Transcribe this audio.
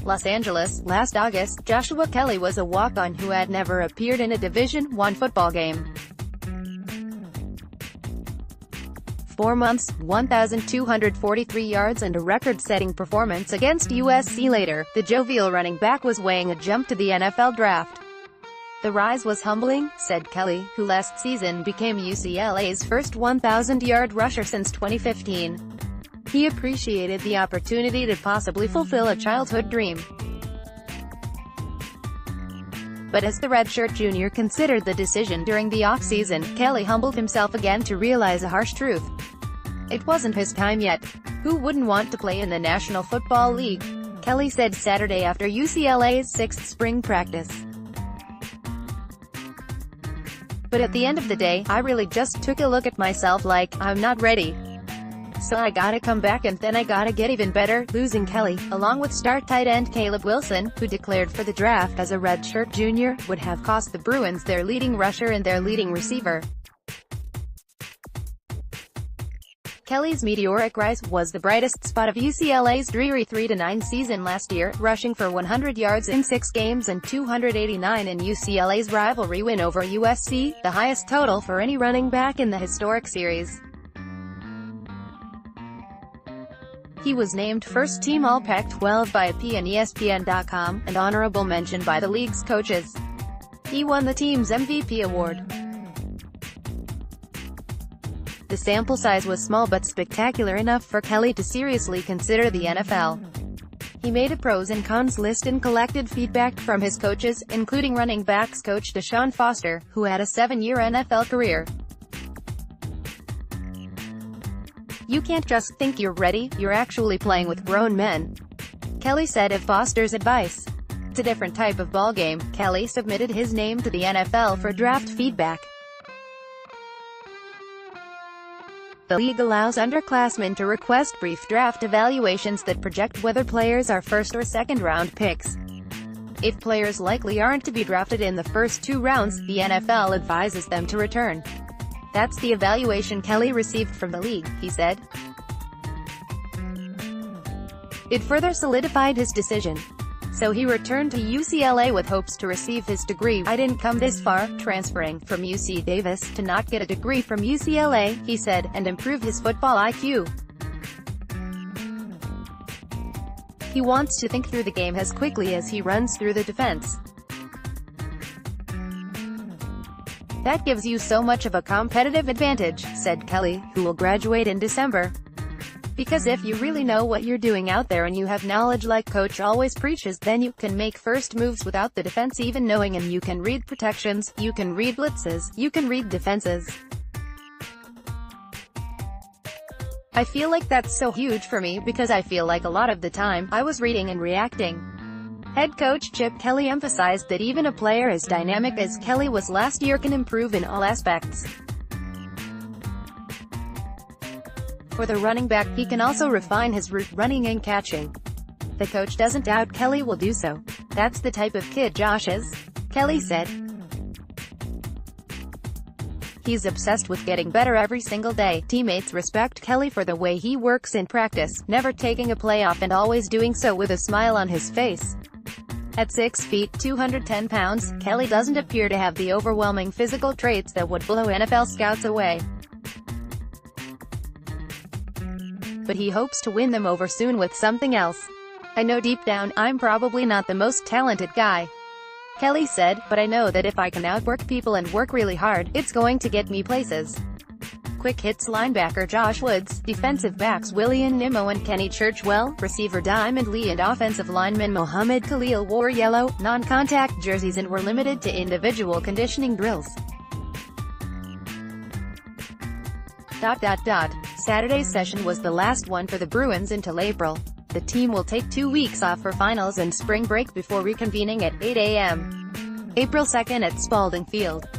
Los Angeles. Last August, Joshua Kelly was a walk-on who had never appeared in a Division I football game. 4 months, 1,243 yards and a record-setting performance against USC later, the jovial running back was weighing a jump to the NFL draft. "The rise was humbling," said Kelly, who last season became UCLA's first 1,000-yard rusher since 2015. He appreciated the opportunity to possibly fulfill a childhood dream. But as the redshirt junior considered the decision during the off-season, Kelly humbled himself again to realize a harsh truth. It wasn't his time yet. Who wouldn't want to play in the National Football League? Kelly said Saturday after UCLA's 6th spring practice. "But at the end of the day, I really just took a look at myself like, I'm not ready. So I gotta come back and then I gotta get even better." Losing Kelly, along with star tight end Caleb Wilson, who declared for the draft as a redshirt junior, would have cost the Bruins their leading rusher and their leading receiver. Kelly's meteoric rise was the brightest spot of UCLA's dreary 3-9 season last year, rushing for 100 yards in 6 games and 289 in UCLA's rivalry win over USC, the highest total for any running back in the historic series. He was named first-team All-Pac-12 by AP and ESPN.com, and honorable mention by the league's coaches. He won the team's MVP award. The sample size was small but spectacular enough for Kelly to seriously consider the NFL. He made a pros and cons list and collected feedback from his coaches, including running backs coach Deshaun Foster, who had a 7-year NFL career. "You can't just think you're ready, you're actually playing with grown men," Kelly said of Foster's advice. It's a different type of ballgame. Kelly submitted his name to the NFL for draft feedback. The league allows underclassmen to request brief draft evaluations that project whether players are first- or second-round picks. If players likely aren't to be drafted in the first 2 rounds, the NFL advises them to return. That's the evaluation Kelly received from the league, he said. It further solidified his decision. So he returned to UCLA with hopes to receive his degree. "I didn't come this far, transferring from UC Davis, to not get a degree from UCLA," he said, and improve his football IQ. He wants to think through the game as quickly as he runs through the defense. "That gives you so much of a competitive advantage," said Kelly, who will graduate in December. "Because if you really know what you're doing out there and you have knowledge like Coach always preaches, then you can make first moves without the defense even knowing, and you can read protections, you can read blitzes, you can read defenses. I feel like that's so huge for me because I feel like a lot of the time, I was reading and reacting." Head coach Chip Kelly emphasized that even a player as dynamic as Kelly was last year can improve in all aspects. For the running back, he can also refine his route running and catching. The coach doesn't doubt Kelly will do so. "That's the type of kid Josh is," Kelly said. "He's obsessed with getting better every single day." Teammates respect Kelly for the way he works in practice, never taking a play off and always doing so with a smile on his face. At 6 feet, 210 pounds, Kelly doesn't appear to have the overwhelming physical traits that would blow NFL scouts away. But he hopes to win them over soon with something else. "I know deep down, I'm probably not the most talented guy," Kelly said, "but I know that if I can outwork people and work really hard, it's going to get me places." Quick hits linebacker Josh Woods, defensive backs William Nimmo and Kenny Churchwell, receiver Diamond Lee and offensive lineman Mohamed Khalil wore yellow, non-contact jerseys and were limited to individual conditioning drills. Saturday's session was the last one for the Bruins until April. The team will take 2 weeks off for finals and spring break before reconvening at 8 a.m. April 2nd at Spalding Field.